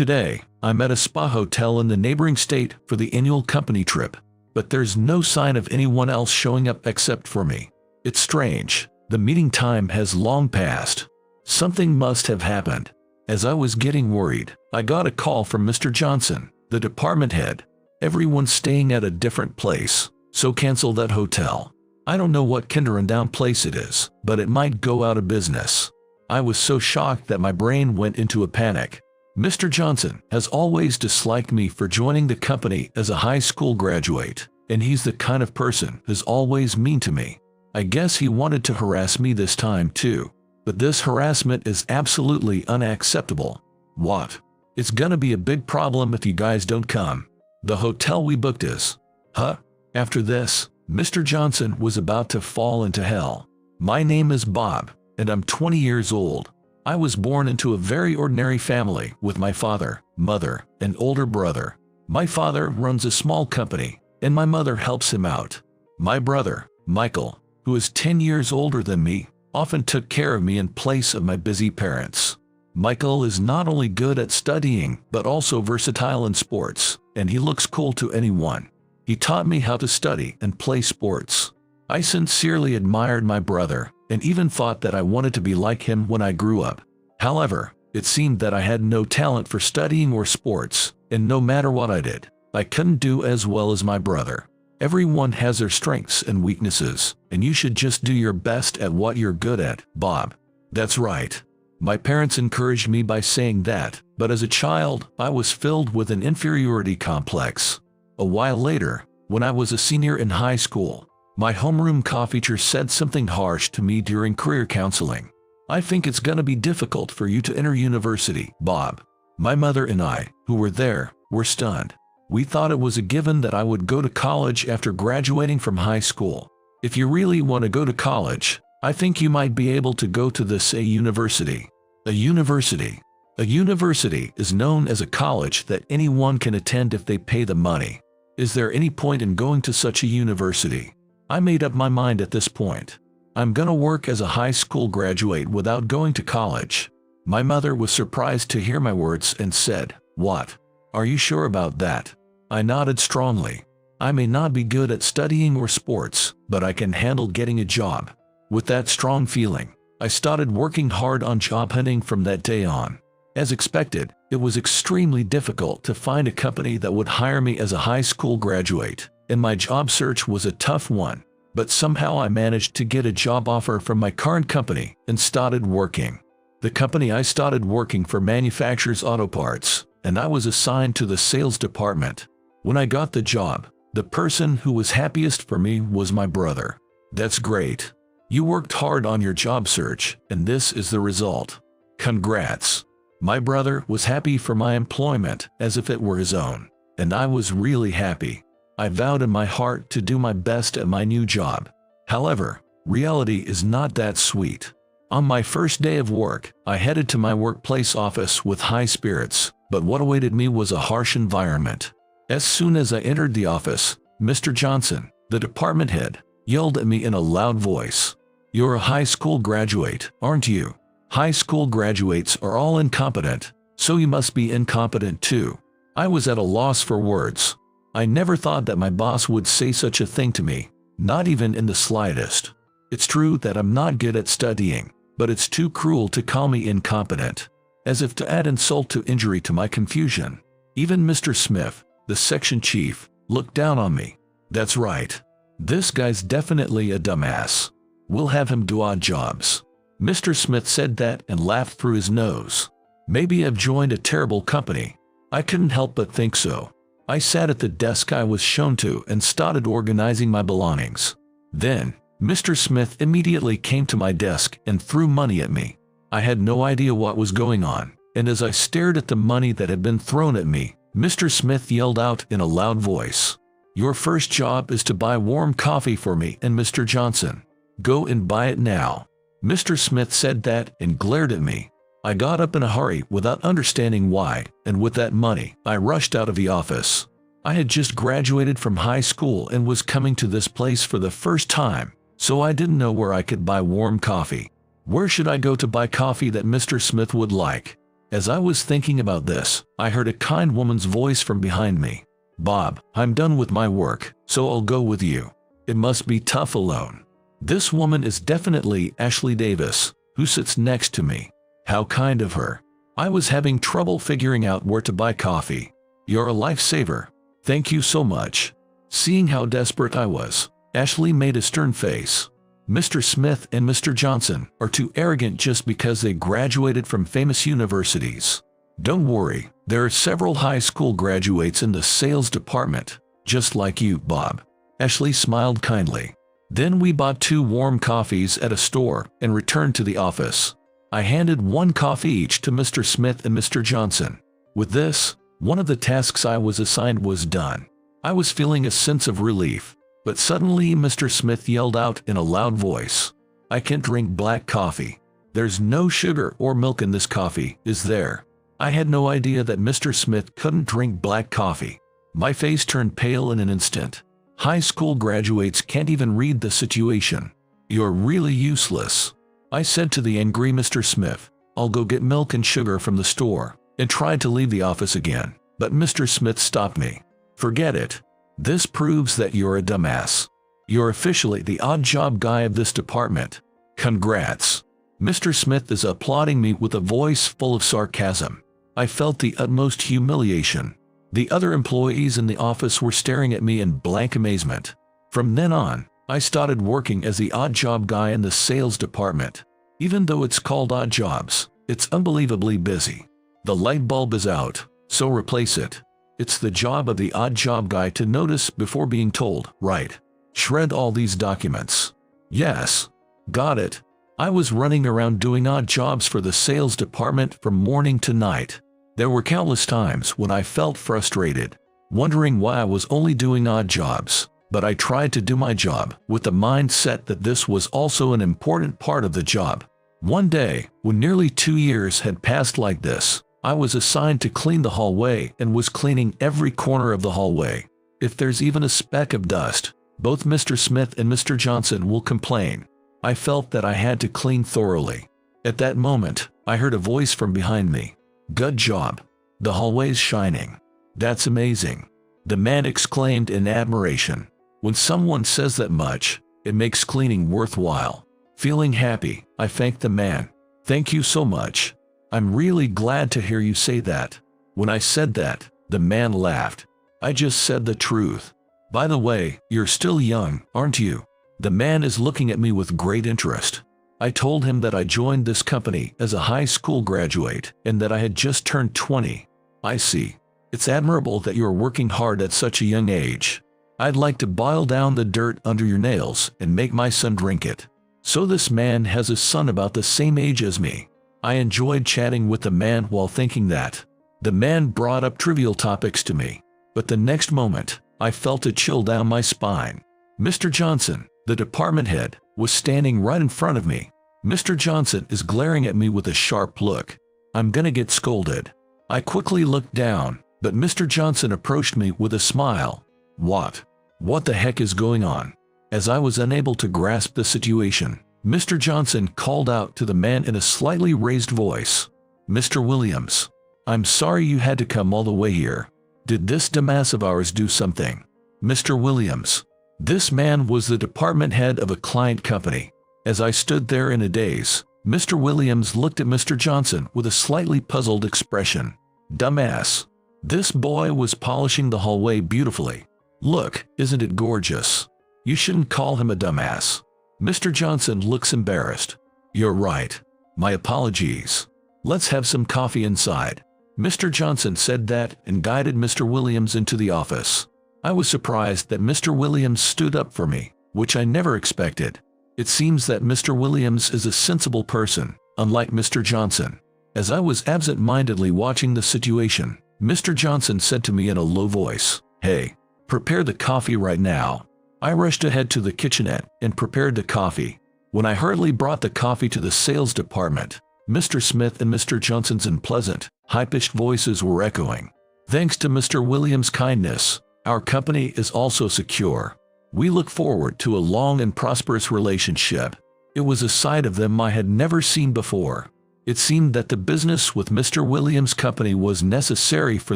Today, I'm at a spa hotel in the neighboring state for the annual company trip, but there's no sign of anyone else showing up except for me. It's strange. The meeting time has long passed. Something must have happened. As I was getting worried, I got a call from Mr. Johnson, the department head. Everyone's staying at a different place, so cancel that hotel. I don't know what kindergarten place it is, but it might go out of business. I was so shocked that my brain went into a panic. Mr. Johnson has always disliked me for joining the company as a high school graduate, and he's the kind of person who's always mean to me. I guess he wanted to harass me this time too. But this harassment is absolutely unacceptable. What? It's gonna be a big problem if you guys don't come. The hotel we booked is. Huh? After this, Mr. Johnson was about to fall into hell. My name is Bob, and I'm 20 years old. I was born into a very ordinary family with my father, mother, and older brother. My father runs a small company, and my mother helps him out. My brother, Michael, who is 10 years older than me, often took care of me in place of my busy parents. Michael is not only good at studying, but also versatile in sports, and he looks cool to anyone. He taught me how to study and play sports. I sincerely admired my brother, and even thought that I wanted to be like him when I grew up. However, it seemed that I had no talent for studying or sports, and no matter what I did, I couldn't do as well as my brother. Everyone has their strengths and weaknesses, and you should just do your best at what you're good at, Bob. That's right. My parents encouraged me by saying that, but as a child, I was filled with an inferiority complex. A while later, when I was a senior in high school, my homeroom teacher said something harsh to me during career counseling. I think it's gonna be difficult for you to enter university, Bob. My mother and I, who were there, were stunned. We thought it was a given that I would go to college after graduating from high school. If you really want to go to college, I think you might be able to go to this a university. A university. A university is known as a college that anyone can attend if they pay the money. Is there any point in going to such a university? I made up my mind at this point. I'm gonna work as a high school graduate without going to college. My mother was surprised to hear my words and said, "What? Are you sure about that?" I nodded strongly. I may not be good at studying or sports, but I can handle getting a job. With that strong feeling, I started working hard on job hunting from that day on. As expected, it was extremely difficult to find a company that would hire me as a high school graduate, and my job search was a tough one. But somehow I managed to get a job offer from my current company and started working. The company I started working for manufactures auto parts, and I was assigned to the sales department. When I got the job, the person who was happiest for me was my brother. That's great. You worked hard on your job search, and this is the result. Congrats. My brother was happy for my employment as if it were his own, and I was really happy. I vowed in my heart to do my best at my new job. However, reality is not that sweet. On my first day of work, I headed to my workplace office with high spirits, but what awaited me was a harsh environment. As soon as I entered the office, Mr. Johnson, the department head, yelled at me in a loud voice. "You're a high school graduate, aren't you? High school graduates are all incompetent, so you must be incompetent too." I was at a loss for words. I never thought that my boss would say such a thing to me, not even in the slightest. It's true that I'm not good at studying, but it's too cruel to call me incompetent, as if to add insult to injury to my confusion. Even Mr. Smith, the section chief, looked down on me. That's right. This guy's definitely a dumbass. We'll have him do odd jobs. Mr. Smith said that and laughed through his nose. Maybe I've joined a terrible company. I couldn't help but think so. I sat at the desk I was shown to and started organizing my belongings. Then, Mr. Smith immediately came to my desk and threw money at me. I had no idea what was going on, and as I stared at the money that had been thrown at me, Mr. Smith yelled out in a loud voice, "Your first job is to buy warm coffee for me and Mr. Johnson. Go and buy it now." Mr. Smith said that and glared at me. I got up in a hurry without understanding why, and with that money, I rushed out of the office. I had just graduated from high school and was coming to this place for the first time, so I didn't know where I could buy warm coffee. Where should I go to buy coffee that Mr. Smith would like? As I was thinking about this, I heard a kind woman's voice from behind me. "Bob, I'm done with my work, so I'll go with you. It must be tough alone." This woman is definitely Ashley Davis, who sits next to me. How kind of her. I was having trouble figuring out where to buy coffee. "You're a lifesaver. Thank you so much." Seeing how desperate I was, Ashley made a stern face. "Mr. Smith and Mr. Johnson are too arrogant just because they graduated from famous universities. Don't worry, there are several high school graduates in the sales department, just like you, Bob." Ashley smiled kindly. Then we bought 2 warm coffees at a store and returned to the office. I handed 1 coffee each to Mr. Smith and Mr. Johnson. With this, one of the tasks I was assigned was done. I was feeling a sense of relief, but suddenly Mr. Smith yelled out in a loud voice, "I can't drink black coffee. There's no sugar or milk in this coffee, is there?" I had no idea that Mr. Smith couldn't drink black coffee. My face turned pale in an instant. High school graduates can't even read the situation. "You're really useless," I said to the angry Mr. Smith. "I'll go get milk and sugar from the store," and tried to leave the office again, but Mr. Smith stopped me. "Forget it. This proves that you're a dumbass. You're officially the odd job guy of this department. Congrats." Mr. Smith is applauding me with a voice full of sarcasm. I felt the utmost humiliation. The other employees in the office were staring at me in blank amazement. From then on, I started working as the odd job guy in the sales department. Even though it's called odd jobs, it's unbelievably busy. The light bulb is out, so replace it. It's the job of the odd job guy to notice before being told, right? Shred all these documents. Yes. Got it. I was running around doing odd jobs for the sales department from morning to night. There were countless times when I felt frustrated, wondering why I was only doing odd jobs, but I tried to do my job with the mindset that this was also an important part of the job. One day, when nearly 2 years had passed like this, I was assigned to clean the hallway and was cleaning every corner of the hallway. If there's even a speck of dust, both Mr. Smith and Mr. Johnson will complain. I felt that I had to clean thoroughly. At that moment, I heard a voice from behind me. "Good job. The hallway's shining. That's amazing." The man exclaimed in admiration. When someone says that much, it makes cleaning worthwhile. Feeling happy, I thanked the man. "Thank you so much. I'm really glad to hear you say that." When I said that, the man laughed. "I just said the truth. By the way, you're still young, aren't you?" The man is looking at me with great interest. I told him that I joined this company as a high school graduate and that I had just turned 20. "I see. It's admirable that you're working hard at such a young age. I'd like to boil down the dirt under your nails and make my son drink it." So this man has a son about the same age as me. I enjoyed chatting with the man while thinking that. The man brought up trivial topics to me, but the next moment, I felt a chill down my spine. Mr. Johnson, the department head, was standing right in front of me. Mr. Johnson is glaring at me with a sharp look. I'm gonna get scolded. I quickly looked down, but Mr. Johnson approached me with a smile. What the heck is going on?" As I was unable to grasp the situation, Mr. Johnson called out to the man in a slightly raised voice. "Mr. Williams, I'm sorry you had to come all the way here. Did this dumbass of ours do something?" Mr. Williams. This man was the department head of a client company. As I stood there in a daze, Mr. Williams looked at Mr. Johnson with a slightly puzzled expression. "Dumbass." This boy was polishing the hallway beautifully. "Look, isn't it gorgeous? You shouldn't call him a dumbass." Mr. Johnson looks embarrassed. "You're right. My apologies. Let's have some coffee inside." Mr. Johnson said that and guided Mr. Williams into the office. I was surprised that Mr. Williams stood up for me, which I never expected. It seems that Mr. Williams is a sensible person, unlike Mr. Johnson. As I was absent-mindedly watching the situation, Mr. Johnson said to me in a low voice, "Hey, prepare the coffee right now." I rushed ahead to the kitchenette and prepared the coffee. When I hurriedly brought the coffee to the sales department, Mr. Smith and Mr. Johnson's unpleasant, high-pitched voices were echoing. "Thanks to Mr. Williams' kindness, our company is also secure. We look forward to a long and prosperous relationship." It was a side of them I had never seen before. It seemed that the business with Mr. Williams' company was necessary for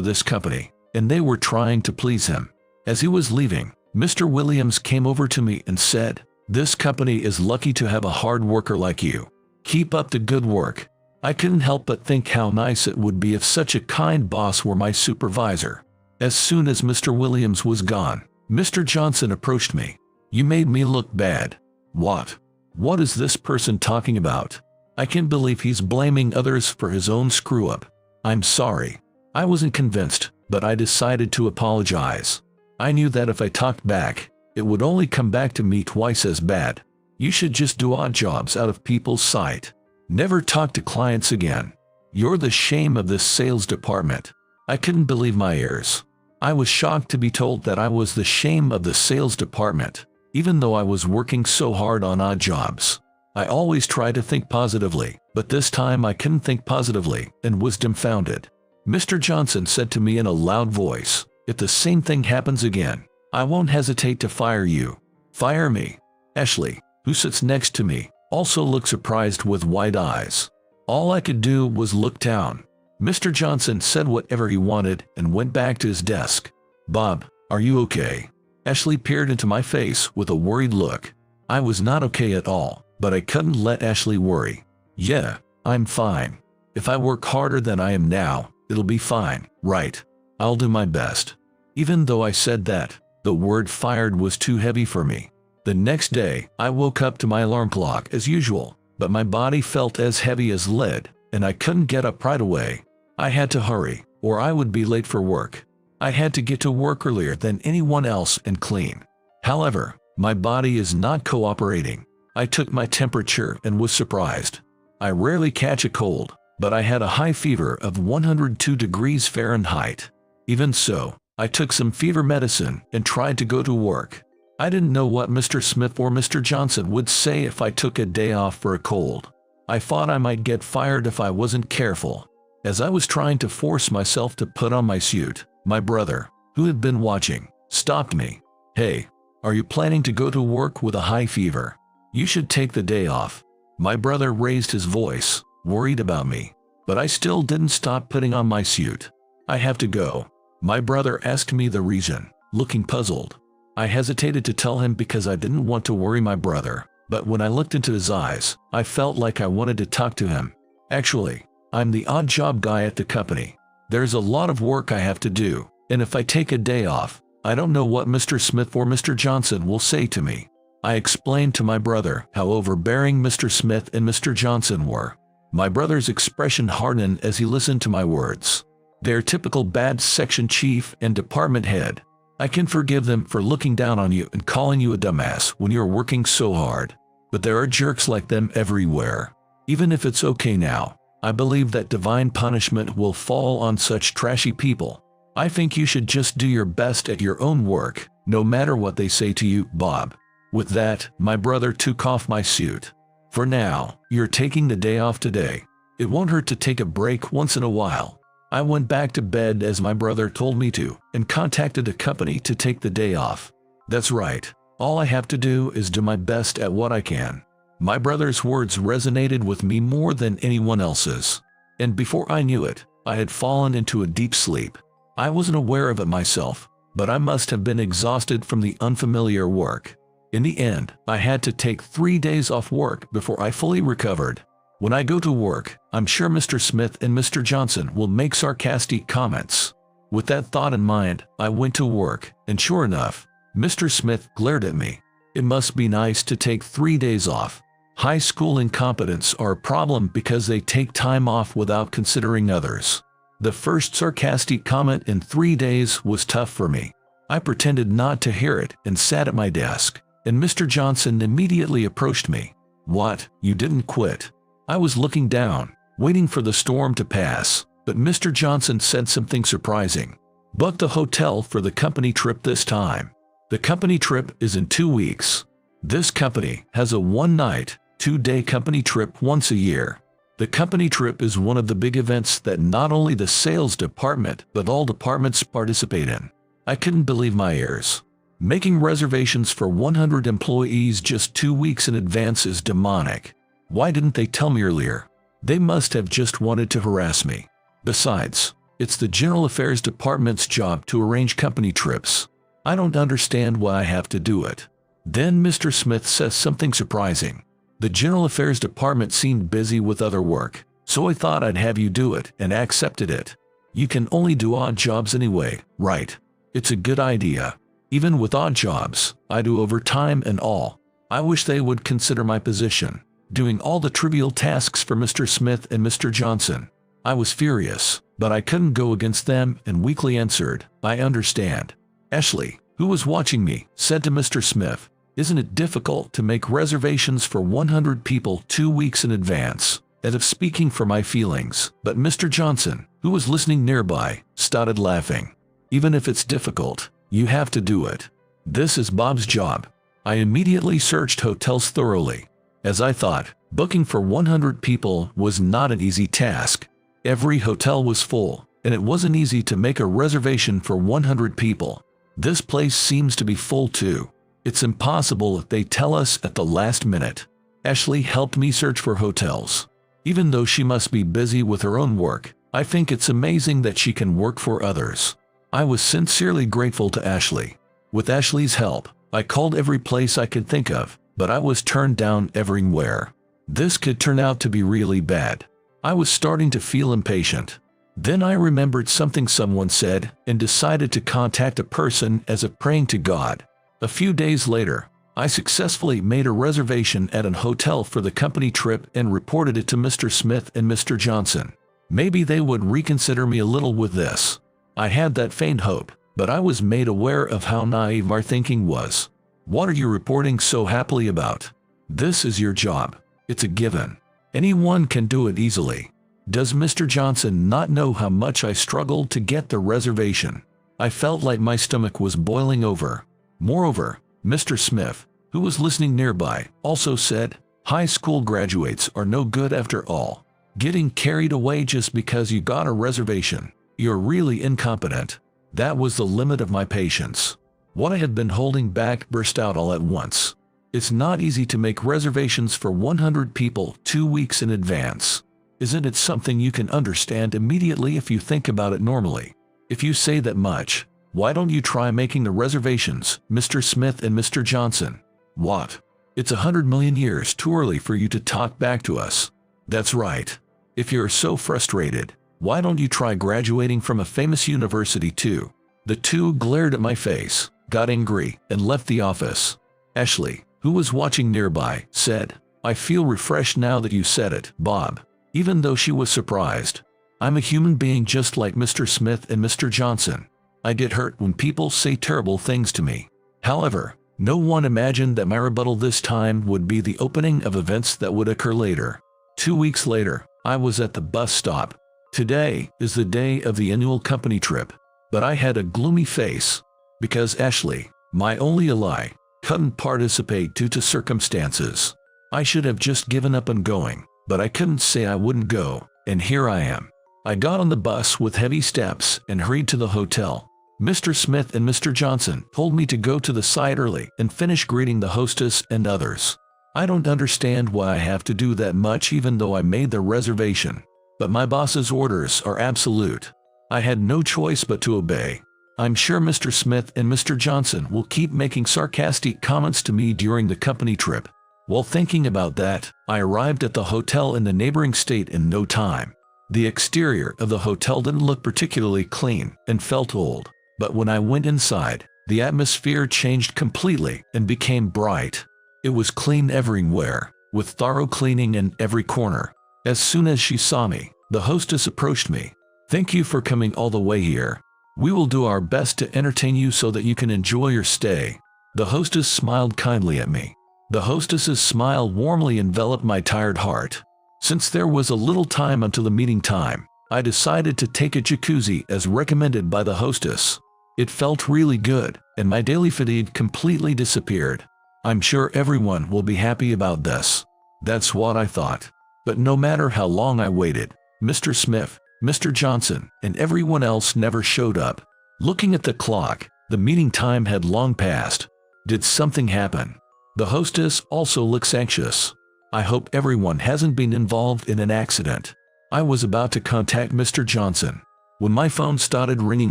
this company, and they were trying to please him. As he was leaving, Mr. Williams came over to me and said, "This company is lucky to have a hard worker like you. Keep up the good work." I couldn't help but think how nice it would be if such a kind boss were my supervisor. As soon as Mr. Williams was gone, Mr. Johnson approached me. "You made me look bad." "What? What is this person talking about? I can't believe he's blaming others for his own screw-up." "I'm sorry. I wasn't convinced, but I decided to apologize. I knew that if I talked back, it would only come back to me twice as bad. You should just do odd jobs out of people's sight. Never talk to clients again. You're the shame of this sales department." I couldn't believe my ears. I was shocked to be told that I was the shame of the sales department, even though I was working so hard on odd jobs. I always try to think positively, but this time I couldn't think positively and was dumbfounded. Mr. Johnson said to me in a loud voice, "If the same thing happens again, I won't hesitate to fire you." "Fire me?" Ashley, who sits next to me, also looked surprised with wide eyes. All I could do was look down. Mr. Johnson said whatever he wanted and went back to his desk. "Bob, are you okay?" Ashley peered into my face with a worried look. I was not okay at all, but I couldn't let Ashley worry. "Yeah, I'm fine. If I work harder than I am now, it'll be fine, right? I'll do my best." Even though I said that, the word fired was too heavy for me. The next day, I woke up to my alarm clock as usual, but my body felt as heavy as lead, and I couldn't get up right away. I had to hurry, or I would be late for work. I had to get to work earlier than anyone else and clean. However, my body is not cooperating. I took my temperature and was surprised. I rarely catch a cold, but I had a high fever of 102 degrees Fahrenheit. Even so, I took some fever medicine and tried to go to work. I didn't know what Mr. Smith or Mr. Johnson would say if I took a day off for a cold. I thought I might get fired if I wasn't careful. As I was trying to force myself to put on my suit, my brother, who had been watching, stopped me. "Hey, are you planning to go to work with a high fever? You should take the day off." My brother raised his voice, worried about me, but I still didn't stop putting on my suit. "I have to go." My brother asked me the reason, looking puzzled. I hesitated to tell him because I didn't want to worry my brother, but when I looked into his eyes, I felt like I wanted to talk to him. "Actually, I'm the odd job guy at the company. There's a lot of work I have to do, and if I take a day off, I don't know what Mr. Smith or Mr. Johnson will say to me." I explained to my brother how overbearing Mr. Smith and Mr. Johnson were. My brother's expression hardened as he listened to my words. They're typical bad section chief and department head. I can forgive them for looking down on you and calling you a dumbass when you're working so hard. But there are jerks like them everywhere. Even if it's okay now, I believe that divine punishment will fall on such trashy people. I think you should just do your best at your own work, no matter what they say to you, Bob. With that, my brother took off my suit. "For now, you're taking the day off today. It won't hurt to take a break once in a while." I went back to bed as my brother told me to, and contacted the company to take the day off. That's right. All I have to do is do my best at what I can. My brother's words resonated with me more than anyone else's. And before I knew it, I had fallen into a deep sleep. I wasn't aware of it myself, but I must have been exhausted from the unfamiliar work. In the end, I had to take 3 days off work before I fully recovered. When I go to work, I'm sure Mr. Smith and Mr. Johnson will make sarcastic comments. With that thought in mind, I went to work, and sure enough, Mr. Smith glared at me. It must be nice to take 3 days off. High school incompetents are a problem because they take time off without considering others. The first sarcastic comment in 3 days was tough for me. I pretended not to hear it and sat at my desk, and Mr. Johnson immediately approached me. "What, you didn't quit?" I was looking down, waiting for the storm to pass, but Mr. Johnson said something surprising. "Book the hotel for the company trip this time. The company trip is in 2 weeks. This company has a 1-night, 2-day company trip once a year. The company trip is one of the big events that not only the sales department but all departments participate in." I couldn't believe my ears. Making reservations for 100 employees just 2 weeks in advance is demonic. Why didn't they tell me earlier? They must have just wanted to harass me. Besides, it's the General Affairs Department's job to arrange company trips. I don't understand why I have to do it. Then Mr. Smith says something surprising. The General Affairs Department seemed busy with other work, so I thought I'd have you do it, and accepted it. You can only do odd jobs anyway, right? It's a good idea. Even with odd jobs, I do overtime and all. I wish they would consider my position, doing all the trivial tasks for Mr. Smith and Mr. Johnson. I was furious, but I couldn't go against them and weakly answered, I understand. Ashley, who was watching me, said to Mr. Smith, isn't it difficult to make reservations for 100 people 2 weeks in advance? As if speaking for my feelings, but Mr. Johnson, who was listening nearby, started laughing. Even if it's difficult, you have to do it. This is Bob's job. I immediately searched hotels thoroughly. As I thought, booking for 100 people was not an easy task. Every hotel was full, and it wasn't easy to make a reservation for 100 people. This place seems to be full too. It's impossible if they tell us at the last minute. Ashley helped me search for hotels. Even though she must be busy with her own work, I think it's amazing that she can work for others. I was sincerely grateful to Ashley. With Ashley's help, I called every place I could think of, but I was turned down everywhere. This could turn out to be really bad. I was starting to feel impatient. Then I remembered something someone said and decided to contact a person as if praying to God. A few days later, I successfully made a reservation at an hotel for the company trip and reported it to Mr. Smith and Mr. Johnson. Maybe they would reconsider me a little with this. I had that faint hope, but I was made aware of how naive our thinking was. What are you reporting so happily about? This is your job. It's a given. Anyone can do it easily. Does Mr. Johnson not know how much I struggled to get the reservation? I felt like my stomach was boiling over. Moreover, Mr. Smith, who was listening nearby, also said, high school graduates are no good after all. Getting carried away just because you got a reservation. You're really incompetent. That was the limit of my patience. What I had been holding back burst out all at once. It's not easy to make reservations for 100 people 2 weeks in advance. Isn't it something you can understand immediately if you think about it normally? If you say that much, why don't you try making the reservations, Mr. Smith and Mr. Johnson? What? It's 100 million years too early for you to talk back to us. That's right. If you're so frustrated, why don't you try graduating from a famous university too? The two glared at my face, got angry, and left the office. Ashley, who was watching nearby, said, I feel refreshed now that you said it, Bob. Even though she was surprised. I'm a human being just like Mr. Smith and Mr. Johnson. I get hurt when people say terrible things to me. However, no one imagined that my rebuttal this time would be the opening of events that would occur later. 2 weeks later, I was at the bus stop. Today is the day of the annual company trip, but I had a gloomy face because Ashley, my only ally, couldn't participate due to circumstances. I should have just given up on going, but I couldn't say I wouldn't go, and here I am. I got on the bus with heavy steps and hurried to the hotel. Mr. Smith and Mr. Johnson told me to go to the site early and finish greeting the hostess and others. I don't understand why I have to do that much even though I made the reservation. But my boss's orders are absolute. I had no choice but to obey. I'm sure Mr. Smith and Mr. Johnson will keep making sarcastic comments to me during the company trip. While thinking about that, I arrived at the hotel in the neighboring state in no time. The exterior of the hotel didn't look particularly clean and felt old. But when I went inside, the atmosphere changed completely and became bright. It was clean everywhere, with thorough cleaning in every corner. As soon as she saw me, the hostess approached me. Thank you for coming all the way here. We will do our best to entertain you so that you can enjoy your stay. The hostess smiled kindly at me. The hostess's smile warmly enveloped my tired heart. Since there was a little time until the meeting time, I decided to take a jacuzzi as recommended by the hostess. It felt really good, and my daily fatigue completely disappeared. I'm sure everyone will be happy about this. That's what I thought. But no matter how long I waited, Mr. Smith, Mr. Johnson, and everyone else never showed up. Looking at the clock, the meeting time had long passed. Did something happen? The hostess also looks anxious. I hope everyone hasn't been involved in an accident. I was about to contact Mr. Johnson when my phone started ringing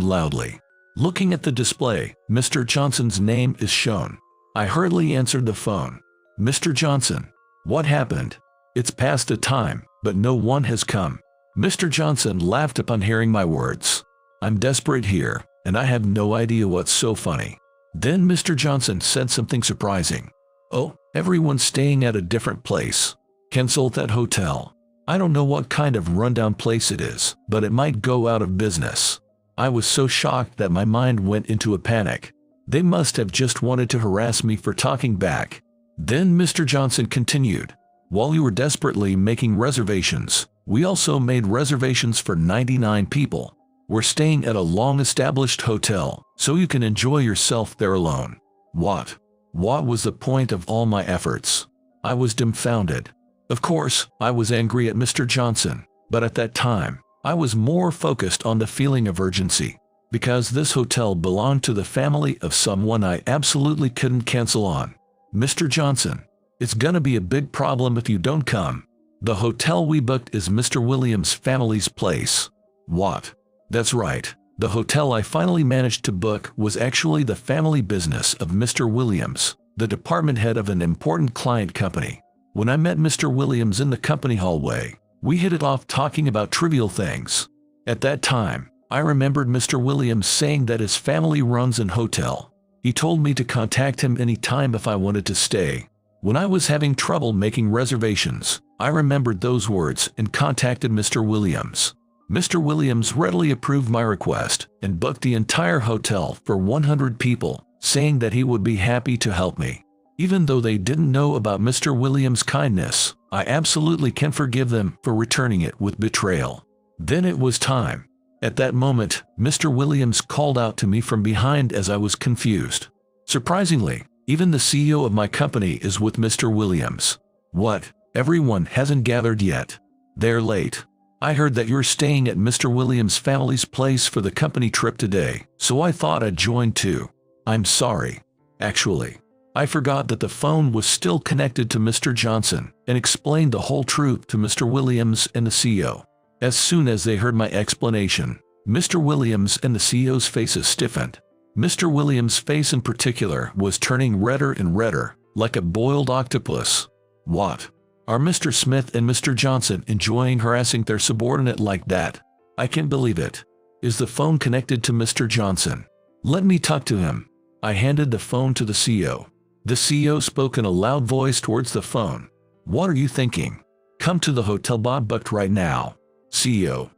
loudly. Looking at the display, Mr. Johnson's name is shown. I hurriedly answered the phone. Mr. Johnson, what happened? It's past the time, but no one has come. Mr. Johnson laughed upon hearing my words. I'm desperate here, and I have no idea what's so funny. Then Mr. Johnson said something surprising. Oh, everyone's staying at a different place. Cancel that hotel. I don't know what kind of rundown place it is, but it might go out of business. I was so shocked that my mind went into a panic. They must have just wanted to harass me for talking back. Then Mr. Johnson continued. While you were desperately making reservations, we also made reservations for 99 people. We're staying at a long-established hotel, so you can enjoy yourself there alone. What? What was the point of all my efforts? I was dumbfounded. Of course, I was angry at Mr. Johnson, but at that time, I was more focused on the feeling of urgency, because this hotel belonged to the family of someone I absolutely couldn't cancel on. Mr. Johnson, it's gonna be a big problem if you don't come. The hotel we booked is Mr. Williams' family's place. What? That's right. The hotel I finally managed to book was actually the family business of Mr. Williams, the department head of an important client company. When I met Mr. Williams in the company hallway, we hit it off talking about trivial things. At that time, I remembered Mr. Williams saying that his family runs an hotel. He told me to contact him anytime if I wanted to stay. When I was having trouble making reservations, I remembered those words and contacted Mr. Williams. Mr. Williams readily approved my request and booked the entire hotel for 100 people, saying that he would be happy to help me. Even though they didn't know about Mr. Williams' kindness, I absolutely can forgive them for returning it with betrayal. Then it was time. At that moment, Mr. Williams called out to me from behind as I was confused. Surprisingly, even the CEO of my company is with Mr. Williams. What? Everyone hasn't gathered yet. They're late. I heard that you're staying at Mr. Williams' family's place for the company trip today, so I thought I'd join too. I'm sorry. Actually, I forgot that the phone was still connected to Mr. Johnson and explained the whole truth to Mr. Williams and the CEO. As soon as they heard my explanation, Mr. Williams and the CEO's faces stiffened. Mr. Williams' face in particular was turning redder and redder, like a boiled octopus. What? Are Mr. Smith and Mr. Johnson enjoying harassing their subordinate like that? I can't believe it. Is the phone connected to Mr. Johnson? Let me talk to him. I handed the phone to the CEO. The CEO spoke in a loud voice towards the phone. What are you thinking? Come to the hotel Bob booked right now. CEO.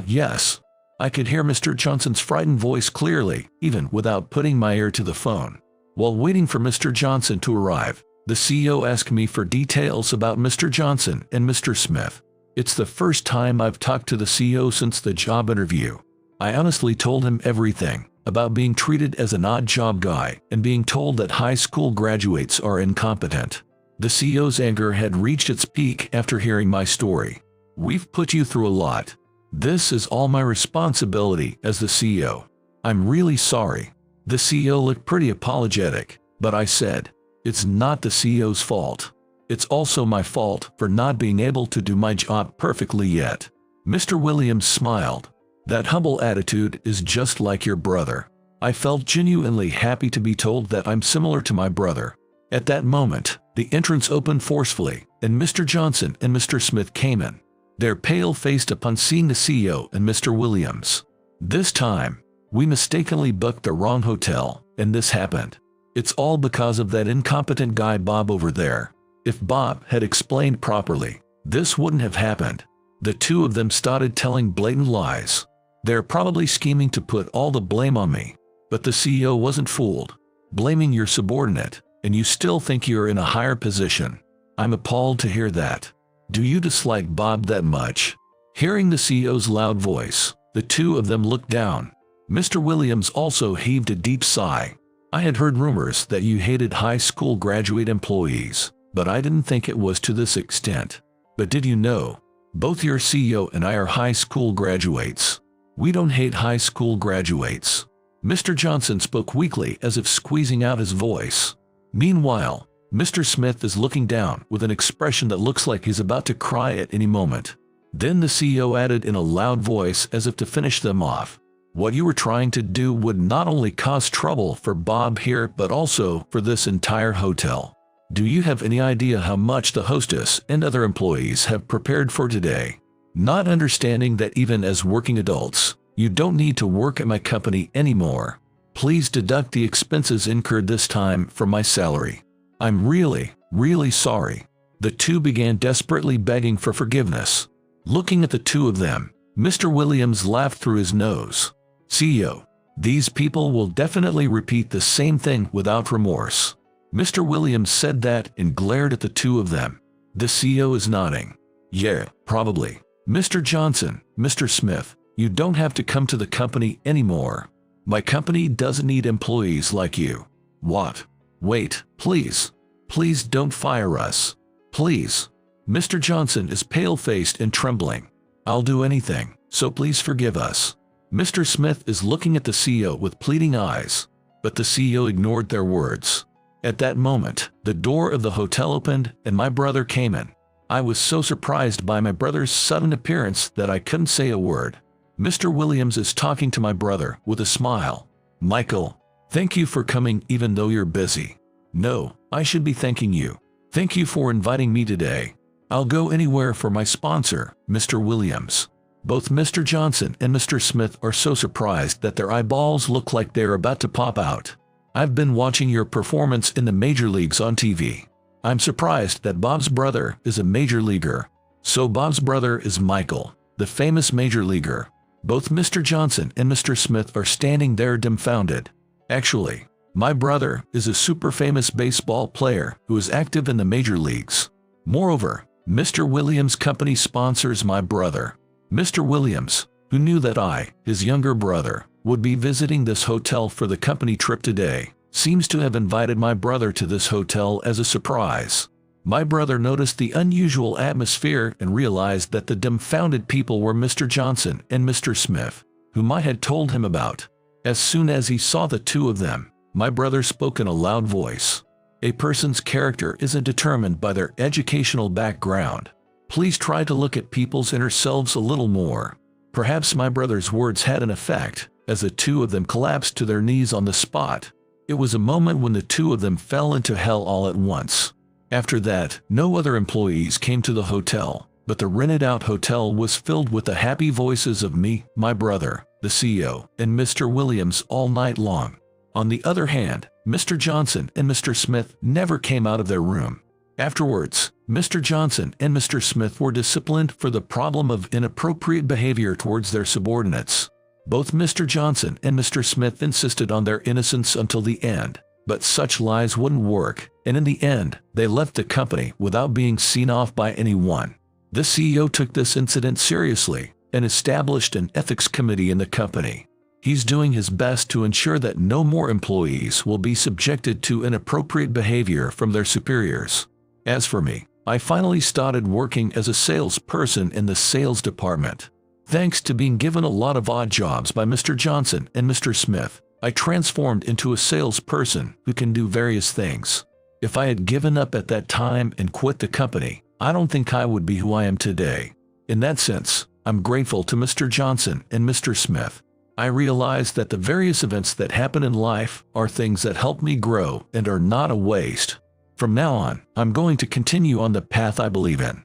Yes. I could hear Mr. Johnson's frightened voice clearly, even without putting my ear to the phone. While waiting for Mr. Johnson to arrive, the CEO asked me for details about Mr. Johnson and Mr. Smith. It's the first time I've talked to the CEO since the job interview. I honestly told him everything about being treated as an odd job guy and being told that high school graduates are incompetent. The CEO's anger had reached its peak after hearing my story. We've put you through a lot. This is all my responsibility as the CEO. I'm really sorry. The CEO looked pretty apologetic, but I said, it's not the CEO's fault. It's also my fault for not being able to do my job perfectly yet. Mr. Williams smiled. That humble attitude is just like your brother. I felt genuinely happy to be told that I'm similar to my brother. At that moment, the entrance opened forcefully, and Mr. Johnson and Mr. Smith came in. They're pale-faced upon seeing the CEO and Mr. Williams. This time, we mistakenly booked the wrong hotel, and this happened. It's all because of that incompetent guy Bob over there. If Bob had explained properly, this wouldn't have happened. The two of them started telling blatant lies. They're probably scheming to put all the blame on me. But the CEO wasn't fooled. Blaming your subordinate, and you still think you're in a higher position. I'm appalled to hear that. Do you dislike Bob that much? Hearing the CEO's loud voice, the two of them looked down. Mr. Williams also heaved a deep sigh. I had heard rumors that you hated high school graduate employees, but I didn't think it was to this extent. But did you know? Both your CEO and I are high school graduates. We don't hate high school graduates. Mr. Johnson spoke weakly as if squeezing out his voice. Meanwhile, Mr. Smith is looking down with an expression that looks like he's about to cry at any moment. Then the CEO added in a loud voice as if to finish them off. What you were trying to do would not only cause trouble for Bob here but also for this entire hotel. Do you have any idea how much the hostess and other employees have prepared for today? Not understanding that even as working adults, you don't need to work at my company anymore. Please deduct the expenses incurred this time from my salary. I'm really, really sorry. The two began desperately begging for forgiveness. Looking at the two of them, Mr. Williams laughed through his nose. CEO, these people will definitely repeat the same thing without remorse. Mr. Williams said that and glared at the two of them. The CEO is nodding. Yeah, probably. Mr. Johnson, Mr. Smith, you don't have to come to the company anymore. My company doesn't need employees like you. What? Wait, please. Please don't fire us. Please. Mr. Johnson is pale-faced and trembling. I'll do anything, so please forgive us. Mr. Smith is looking at the CEO with pleading eyes, but the CEO ignored their words. At that moment, the door of the hotel opened and my brother came in. I was so surprised by my brother's sudden appearance that I couldn't say a word. Mr. Williams is talking to my brother with a smile. Michael, thank you for coming even though you're busy. No, I should be thanking you. Thank you for inviting me today. I'll go anywhere for my sponsor, Mr. Williams. Both Mr. Johnson and Mr. Smith are so surprised that their eyeballs look like they're about to pop out. I've been watching your performance in the major leagues on TV. I'm surprised that Bob's brother is a major leaguer. So Bob's brother is Michael, the famous major leaguer. Both Mr. Johnson and Mr. Smith are standing there dumbfounded. Actually, my brother is a super famous baseball player who is active in the major leagues. Moreover, Mr. Williams' company sponsors my brother. Mr. Williams, who knew that I, his younger brother, would be visiting this hotel for the company trip today, seems to have invited my brother to this hotel as a surprise. My brother noticed the unusual atmosphere and realized that the dumbfounded people were Mr. Johnson and Mr. Smith, whom I had told him about. As soon as he saw the two of them, my brother spoke in a loud voice. A person's character isn't determined by their educational background. Please try to look at people's inner selves a little more. Perhaps my brother's words had an effect, as the two of them collapsed to their knees on the spot. It was a moment when the two of them fell into hell all at once. After that, no other employees came to the hotel, but the rented-out hotel was filled with the happy voices of me, my brother, the CEO, and Mr. Williams all night long. On the other hand, Mr. Johnson and Mr. Smith never came out of their room. Afterwards, Mr. Johnson and Mr. Smith were disciplined for the problem of inappropriate behavior towards their subordinates. Both Mr. Johnson and Mr. Smith insisted on their innocence until the end, but such lies wouldn't work, and in the end, they left the company without being seen off by anyone. The CEO took this incident seriously and established an ethics committee in the company. He's doing his best to ensure that no more employees will be subjected to inappropriate behavior from their superiors. As for me, I finally started working as a salesperson in the sales department. Thanks to being given a lot of odd jobs by Mr. Johnson and Mr. Smith, I transformed into a salesperson who can do various things. If I had given up at that time and quit the company, I don't think I would be who I am today. In that sense, I'm grateful to Mr. Johnson and Mr. Smith. I realized that the various events that happen in life are things that help me grow and are not a waste. From now on, I'm going to continue on the path I believe in.